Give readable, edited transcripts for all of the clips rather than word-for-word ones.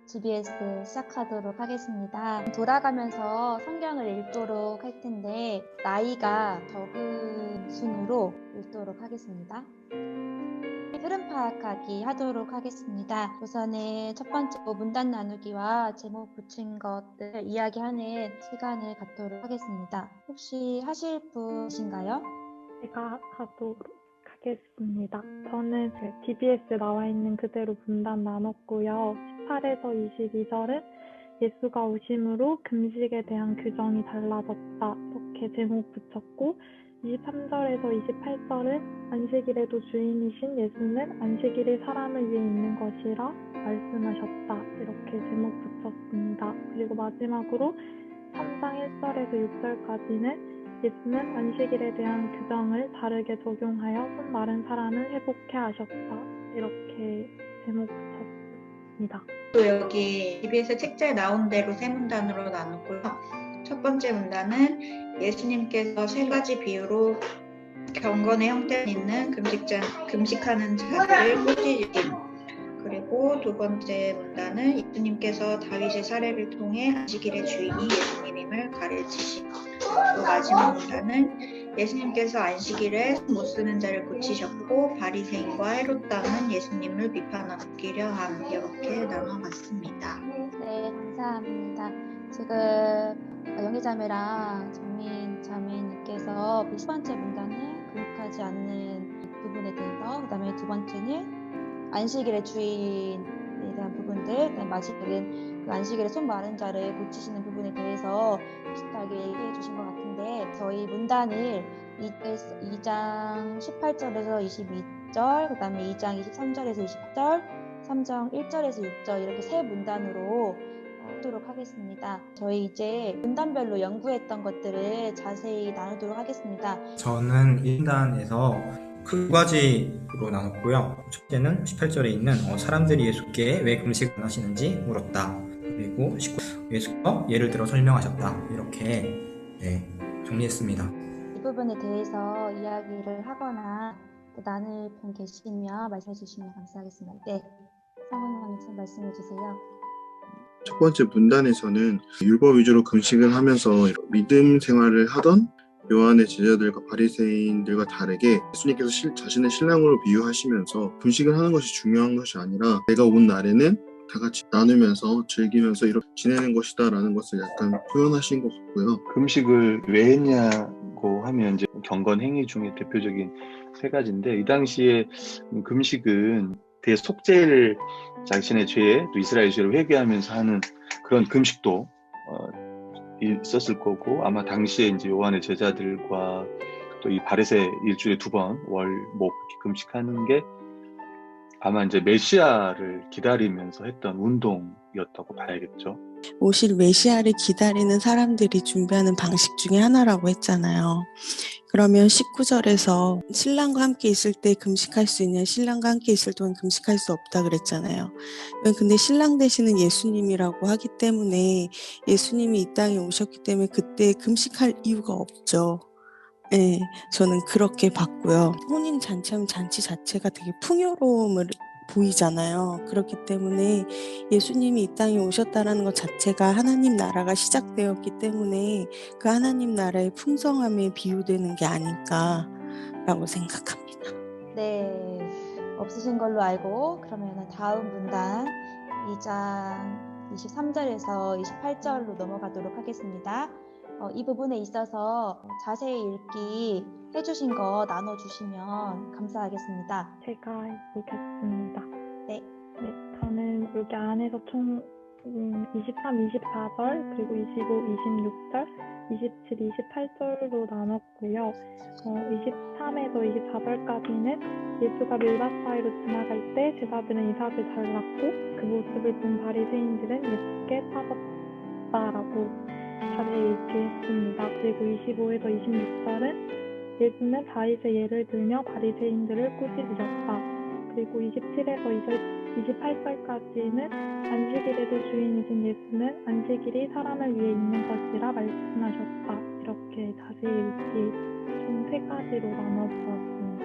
GBS 시작하도록 하겠습니다. 돌아가면서 성경을 읽도록 할 텐데 나이가 적은 순으로 읽도록 하겠습니다. 흐름 파악하기 하도록 하겠습니다. 우선은 첫 번째 문단 나누기와 제목 붙인 것들 이야기하는 시간을 갖도록 하겠습니다. 혹시 하실 분이신가요? 제가 하도록 하겠습니다. 저는 DBS에 나와 있는 그대로 문단 나눴고요. 18에서 22절은 예수가 오심으로 금식에 대한 규정이 달라졌다. 이렇게 제목 붙였고 23절에서 28절은 안식일에도 주인이신 예수는 안식일이 사람을 위해 있는 것이라 말씀하셨다. 이렇게 제목 붙였습니다. 그리고 마지막으로 3장 1절에서 6절까지는 예수는 안식일에 대한 규정을 다르게 적용하여 손 마른 사람을 회복해 하셨다. 이렇게 제목 붙였습니다. 또 여기 DBS 책자에 나온 대로 세 문단으로 나눴고요. 첫 번째 문단은 예수님께서 세 가지 비유로 경건의 형태 있는 금식하는 자들을 꾸짖으심. 그리고 두 번째 문단은 예수님께서 다윗의 사례를 통해 안식일의 주인이 예수님임을 가르치심. 또 마지막 문단은 예수님께서 안식일에 못 쓰는 자를 고치셨고 바리새인과 헤롯 당은 예수님을 비판하기려 함. 이렇게 나눠봤습니다. 네, 감사합니다. 지금 영희자매랑 정민자매님께서 첫 번째 문단은 금식하지 않는 부분에 대해서, 그 다음에 두 번째는 안식일의 주인에 대한 부분들, 그다음에 마지막은 그 안식일에 손 마른 자를 고치시는 부분에 대해서 비슷하게 얘기해 주신 것 같은데, 저희 문단을 2장 18절에서 22절, 그 다음에 2장 23절에서 20절, 3장 1절에서 6절 이렇게 세 문단으로 하도록 하겠습니다. 저희 이제 문단별로 연구했던 것들을 자세히 나누도록 하겠습니다. 저는 1단에서 두 가지로 나눴고요. 첫째는 18절에 있는 사람들이 예수께 왜 금식을 안 하시는지 물었다. 그리고 19절 예수가 예를 들어 설명하셨다. 이렇게 정리했습니다. 이 부분에 대해서 이야기를 하거나 나눌 분 계시면 말씀해 주시면 감사하겠습니다. 네, 상훈 형님 말씀해 주세요. 첫 번째 문단에서는 율법 위주로 금식을 하면서 믿음 생활을 하던 요한의 제자들과 바리새인들과 다르게 예수님께서 자신의 신랑으로 비유하시면서 금식을 하는 것이 중요한 것이 아니라 내가 온 날에는 다 같이 나누면서 즐기면서 이렇게 지내는 것이다 라는 것을 약간 표현하신 것 같고요. 금식을 왜 했냐고 하면 이제 경건 행위 중에 대표적인 세 가지인데, 이 당시에 금식은 대속죄를 자신의 죄에 또 이스라엘 죄를 회개하면서 하는 그런 금식도 있었을 거고, 아마 당시에 이제 요한의 제자들과 또 이 바리새 일주일에 2번 월, 목 금식하는 게 아마 이제 메시아를 기다리면서 했던 운동이었다고 봐야겠죠. 오실 메시아를 기다리는 사람들이 준비하는 방식 중에 하나라고 했잖아요. 그러면 19절에서 신랑과 함께 있을 때 금식할 수 있냐, 신랑과 함께 있을 동안 금식할 수 없다 그랬잖아요. 근데 신랑 되시는 예수님이라고 하기 때문에 예수님이 이 땅에 오셨기 때문에 그때 금식할 이유가 없죠. 네, 저는 그렇게 봤고요. 혼인 잔치하면 잔치 자체가 되게 풍요로움을 보이잖아요. 그렇기 때문에 예수님이 이 땅에 오셨다는 것 자체가 하나님 나라가 시작되었기 때문에 그 하나님 나라의 풍성함에 비유되는 게 아닐까라고 생각합니다. 네, 없으신 걸로 알고, 그러면 다음 문단 2장 23절에서 28절로 넘어가도록 하겠습니다. 이 부분에 있어서 자세히 읽기 해주신 거 나눠주시면 감사하겠습니다. 제가 읽겠습니다. 네. 저는 여기 안에서 총 23, 24절, 그리고 25, 26절, 27, 28절로 나눴고요. 23에서 24절까지는 예수가 밀밭 사이로 지나갈 때 제자들은 이삭을 잘랐고 그 모습을 본 바리새인들은 예수께 따졌다라고 자세히 읽겠습니다. 그리고 25에서 26절은 예수는 다윗의 예를 들며 바리새인들을 꾸짖으셨다. 그리고 27에서 28절까지는 안식일에도 주인이신 예수는 안식일이 사람을 위해 있는 것이라 말씀하셨다. 이렇게 자세히 읽기 총 3가지로 나눠보았습니다.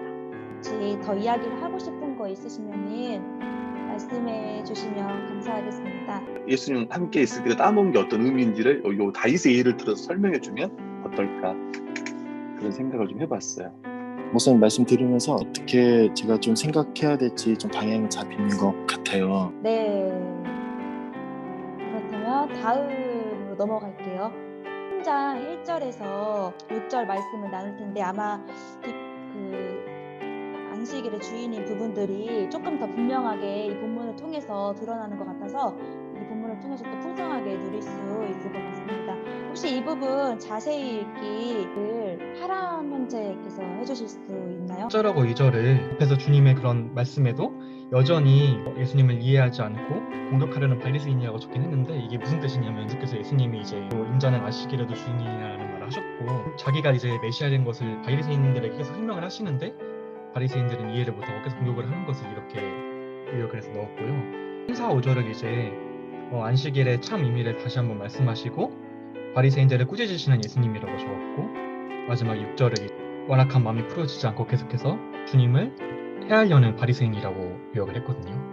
혹시 더 이야기를 하고 싶은 거 있으시면은 말씀해 주시면 감사하겠습니다. 예수님 함께 있을 때 따먹은 게 어떤 의미인지를 요 다윗의 예를 들어서 설명해 주면 어떨까 그런 생각을 좀 해봤어요. 목사님 말씀 들으면서 어떻게 제가 좀 생각해야 될지 좀 방향이 잡히는 것 같아요. 네. 그렇다면 다음으로 넘어갈게요. 3장 1절에서 6절 말씀을 나눌 텐데 아마 그 안식일의 주인인 부분들이 조금 더 분명하게 이 본문을 통해서 드러나는 것 같아서 이 본문을 통해서 또 풍성하게 누릴 수 있을 것 같습니다. 혹시 이 부분 자세히 읽기를 하람 형제께서 해주실 수 있나요? 1절하고 2절을 앞에서 주님의 그런 말씀에도 여전히 예수님을 이해하지 않고 공격하려는 바리새인이라고 적긴 했는데 이게 무슨 뜻이냐면 예수께서 예수님이 이제 인자는 안식일에도 주인이라는 말을 하셨고 자기가 이제 메시아인 것을 바리새인들에게 계속 설명을 하시는데 바리새인들은 이해를 못하고 계속 공격을 하는 것을 이렇게 요약을 해서 넣었고요. 3, 4, 5절을 이제 안식일의 참 의미를 다시 한번 말씀하시고 바리새인들을 꾸짖으시는 예수님이라고 적었고 마지막 6절을 완악한 마음이 풀어지지 않고 계속해서 주님을 해하려는 바리새인이라고 요약을 했거든요.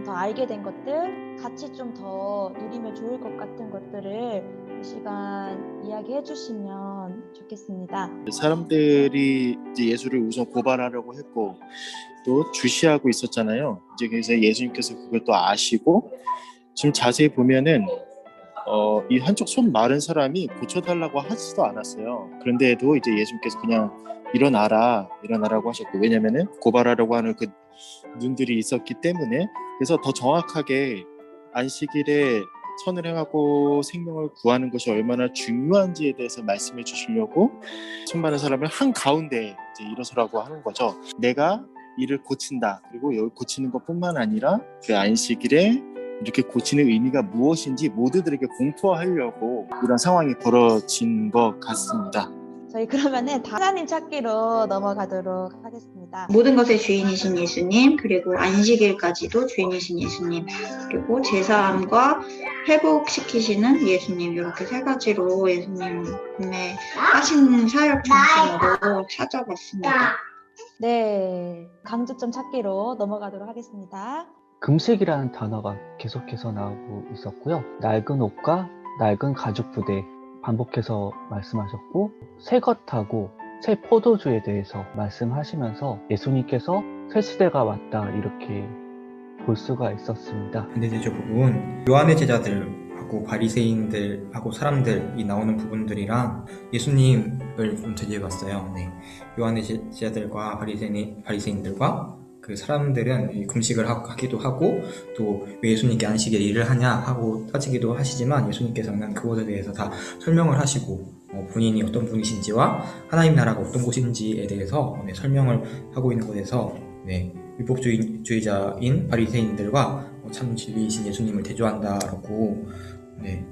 더 알게 된 것들, 같이 좀 더 누리면 좋을 것 같은 것들을 이 시간 이야기해 주시면 좋겠습니다. 사람들이 이제 예수를 우선 고발하려고 했고 또 주시하고 있었잖아요. 이제 그래서 예수님께서 그걸 또 아시고 지금 자세히 보면은 이 한쪽 손 마른 사람이 고쳐달라고 하지도 않았어요. 그런데도 이제 예수님께서 그냥 일어나라고 하셨고 왜냐면은 고발하려고 하는 그 눈들이 있었기 때문에 그래서 더 정확하게 안식일에 선을 행하고 생명을 구하는 것이 얼마나 중요한지에 대해서 말씀해 주시려고 손 마른 사람을 한 가운데 이제 일어서라고 하는 거죠. 내가 이를 고친다. 그리고 여기 고치는 것뿐만 아니라 그 안식일에 이렇게 고치는 의미가 무엇인지 모두들에게 공포하려고 이런 상황이 벌어진 것 같습니다. 저희 그러면은 하나님 찾기로 넘어가도록 하겠습니다. 모든 것의 주인이신 예수님, 그리고 안식일까지도 주인이신 예수님, 그리고 제사함과 회복시키시는 예수님, 이렇게 세 가지로 예수님의 하신 사역 중심으로 찾아봤습니다. 네, 강조점 찾기로 넘어가도록 하겠습니다. 금식이라는 단어가 계속해서 나오고 있었고요. 낡은 옷과 낡은 가죽 부대 반복해서 말씀하셨고 새 것하고 새 포도주에 대해서 말씀하시면서 예수님께서 새 시대가 왔다 이렇게 볼 수가 있었습니다. 근데 이제 저 부분 요한의 제자들하고 바리새인들하고 사람들이 나오는 부분들이랑 예수님을 좀 대조해봤어요. 네. 요한의 제자들과 바리새인들과 그 사람들은 금식을 하기도 하고 또 왜 예수님께 안식일에 일을 하냐 하고 따지기도 하시지만 예수님께서는 그것에 대해서 다 설명을 하시고 본인이 어떤 분이신지와 하나님 나라가 어떤 곳인지에 대해서 설명을 하고 있는 곳에서 율법주의자인 바리새인들과 참 진리이신 예수님을 대조한다라고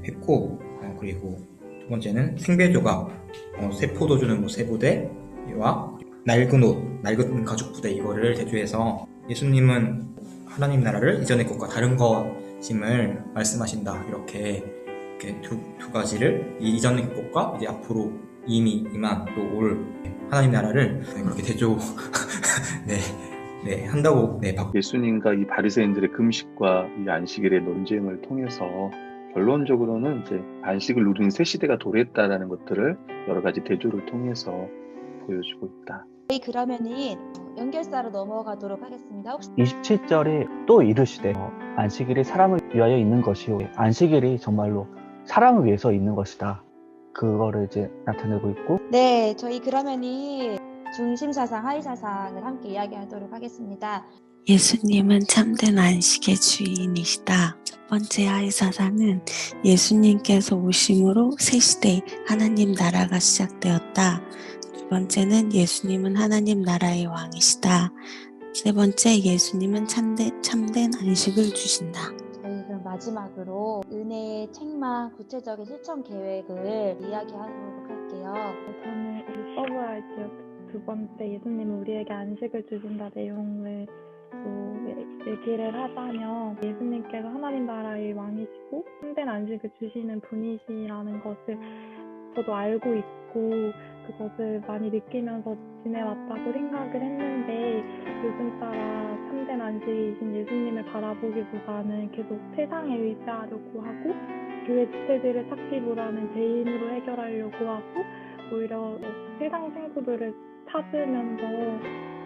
했고 그리고 두 번째는 생배조각 새 포도주는 새 부대와 낡은 옷, 낡은 가죽 부대 이거를 대조해서 예수님은 하나님 나라를 이전의 것과 다른 것임을 말씀하신다. 이렇게 두 가지를 이전의 것과 이제 앞으로 이미 임한 또 올 하나님 나라를 그렇게 대조 한다고 예수님과 이 바리새인들의 금식과 이 안식일의 논쟁을 통해서 결론적으로는 이제 안식을 누리는 새 시대가 도래했다라는 것들을 여러 가지 대조를 통해서 보여주고 있다. 저희 그러면은 연결사로 넘어가도록 하겠습니다. 혹시 27절에 또 이르시되 안식일이 사람을 위하여 있는 것이요 안식일이 정말로 사람을 위해서 있는 것이다. 그거를 이제 나타내고 있고 네, 저희 그러면은 중심사상, 하위사상을 함께 이야기하도록 하겠습니다. 예수님은 참된 안식의 주인이시다. 첫 번째 하위사상은 예수님께서 오심으로 새 시대 하나님 나라가 시작되었다. 두 번째는 예수님은 하나님 나라의 왕이시다. 세 번째 예수님은 참된 안식을 주신다. 저희 그럼 마지막으로 은혜의 책망 구체적인 실천 계획을 이야기하도록 할게요. 저는 서브라이트 두 번째 예수님은 우리에게 안식을 주신다 내용을 또 얘기를 하자면 예수님께서 하나님 나라의 왕이시고 참된 안식을 주시는 분이시라는 것을 저도 알고 있고 그것을 많이 느끼면서 지내왔다고 생각을 했는데 요즘 따라 참된 안식이신 예수님을 바라보기보다는 계속 세상에 의지하려고 하고 교회 지체들을 찾기보다는 제 힘으로 해결하려고 하고 오히려 세상 친구들을 찾으면서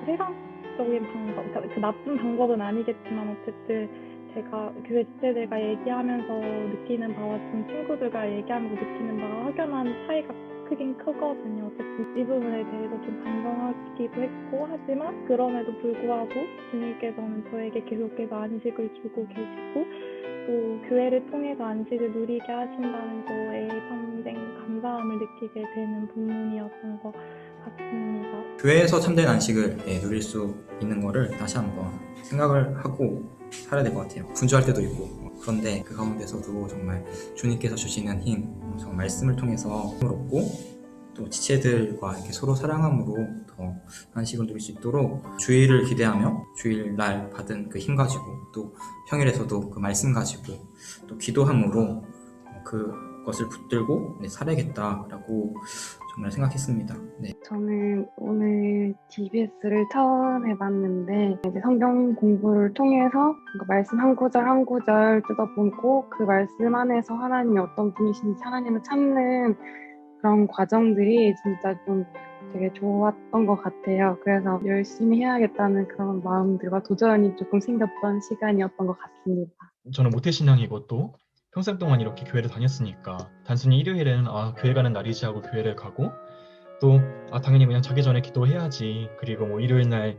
세상적인 방법, 그러니까 그 나쁜 방법은 아니겠지만 어쨌든 제가 교회 지체들과 얘기하면서 느끼는 바와 좀 친구들과 얘기하면서 느끼는 바가 확연한 차이가 크긴 크거든요. 어쨌든 이 부분에 대해서 좀 반성하기도 했고 하지만 그럼에도 불구하고 주님께서는 저에게 계속해서 안식을 주고 계시고 또 교회를 통해서 안식을 누리게 하신다는 거에 참된 감사함을 느끼게 되는 부분이었던 것 같습니다. 교회에서 참된 안식을 누릴 수 있는 거를 다시 한번 생각을 하고 살아야 될 것 같아요. 분주할 때도 있고 그런데 그 가운데서도 정말 주님께서 주시는 힘, 정말 말씀을 통해서 힘을 얻고 또 지체들과 이렇게 서로 사랑함으로 더 안식을 누릴 수 있도록 주일을 기대하며 주일날 받은 그 힘 가지고 또 평일에서도 그 말씀 가지고 또 기도함으로 그것을 붙들고 살아야겠다라고 정말 생각했습니다. 네. 저는 오늘 DBS를 처음 해봤는데 이제 성경 공부를 통해서 뭔가 말씀 한 구절 한 구절 뜯어보고 그 말씀 안에서 하나님이 어떤 분이신지 하나님을 찾는 그런 과정들이 진짜 좀 되게 좋았던 것 같아요. 그래서 열심히 해야겠다는 그런 마음들과 도전이 조금 생겼던 시간이었던 것 같습니다. 저는 모태신앙이고 또 평생 동안 이렇게 교회를 다녔으니까 단순히 일요일에는 교회 가는 날이지 하고 교회를 가고 또 당연히 그냥 자기 전에 기도해야지 그리고 뭐 일요일 날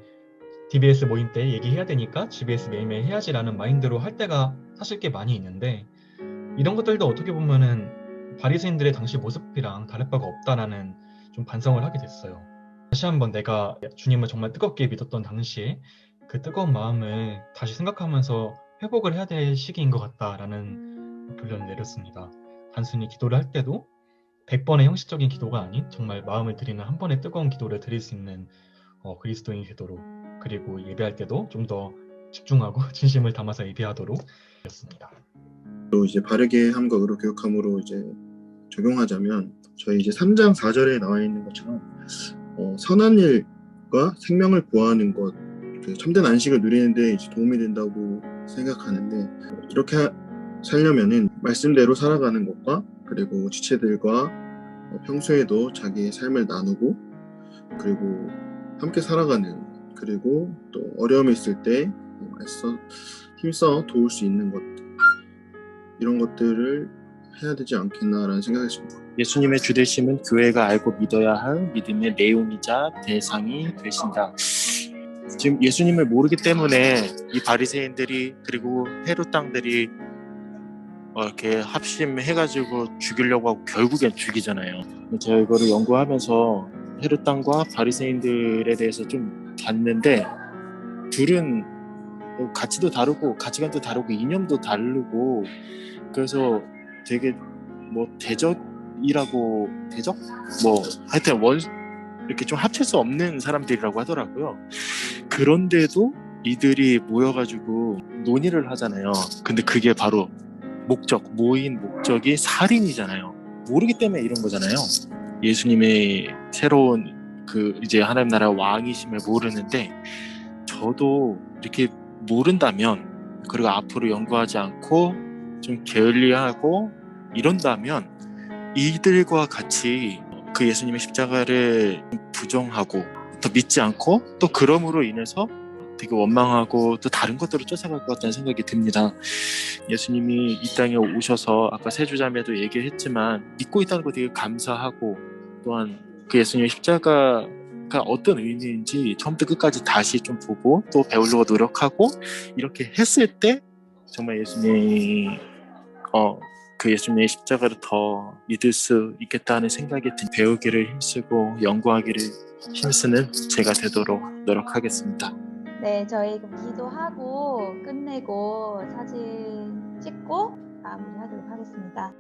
DBS 모임 때 얘기해야 되니까 GBS 매일매일 해야지라는 마인드로 할 때가 사실 꽤 많이 있는데 이런 것들도 어떻게 보면은 바리새인들의 당시 모습이랑 다를 바가 없다라는 좀 반성을 하게 됐어요. 다시 한번 내가 주님을 정말 뜨겁게 믿었던 당시에 그 뜨거운 마음을 다시 생각하면서 회복을 해야 될 시기인 것 같다라는 결론을 내렸습니다. 단순히 기도를 할 때도 100번의 형식적인 기도가 아닌 정말 마음을 드리는 한 번의 뜨거운 기도를 드릴 수 있는 그리스도인이 되도록 그리고 예배할 때도 좀 더 집중하고 진심을 담아서 예배하도록 했습니다. 또 이제 바르게 함과 의로 교육함으로 이제 적용하자면 저희 이제 3장 4절에 나와 있는 것처럼 선한 일과 생명을 보호하는 것, 그 참된 안식을 누리는 데 이제 도움이 된다고 생각하는데 이렇게 살려면은 말씀대로 살아가는 것과 그리고 지체들과 평소에도 자기의 삶을 나누고 그리고 함께 살아가는 그리고 또 어려움이 있을 때 애써 힘써 도울 수 있는 것들 이런 것들을 해야 되지 않겠나라는 생각이 듭니다. 예수님의 주되심은 교회가 알고 믿어야 할 믿음의 내용이자 대상이 되신다. 지금 예수님을 모르기 때문에 이 바리새인들이 그리고 헤롯 당들이 이렇게 합심해가지고 죽이려고 하고 결국엔 죽이잖아요. 제가 이거를 연구하면서 헤롯 당과 바리새인들에 대해서 좀 봤는데 둘은 가치도 다르고 가치관도 다르고 이념도 다르고 그래서 되게 뭐 대적이라고 대적? 뭐 하여튼 이렇게 좀 합칠 수 없는 사람들이라고 하더라고요. 그런데도 이들이 모여가지고 논의를 하잖아요. 근데 그게 바로 모인 목적이 살인이잖아요. 모르기 때문에 이런 거잖아요. 예수님의 새로운 이제 하나님 나라 왕이심을 모르는데 저도 이렇게 모른다면 그리고 앞으로 연구하지 않고 좀 게을리하고 이런다면 이들과 같이 그 예수님의 십자가를 부정하고 더 믿지 않고 또 그럼으로 인해서 되게 원망하고 또 다른 것들을 쫓아갈 것 같다는 생각이 듭니다. 예수님이 이 땅에 오셔서 아까 세주자매도 얘기했지만 믿고 있다는 거 되게 감사하고 또한 그 예수님의 십자가가 어떤 의미인지 처음부터 끝까지 다시 좀 보고 또 배우려고 노력하고 이렇게 했을 때 정말 예수님의 십자가를 더 믿을 수 있겠다는 생각이 배우기를 힘쓰고 연구하기를 힘쓰는 제가 되도록 노력하겠습니다. 네, 저희 기도하고 끝내고 사진 찍고 마무리하도록 하겠습니다.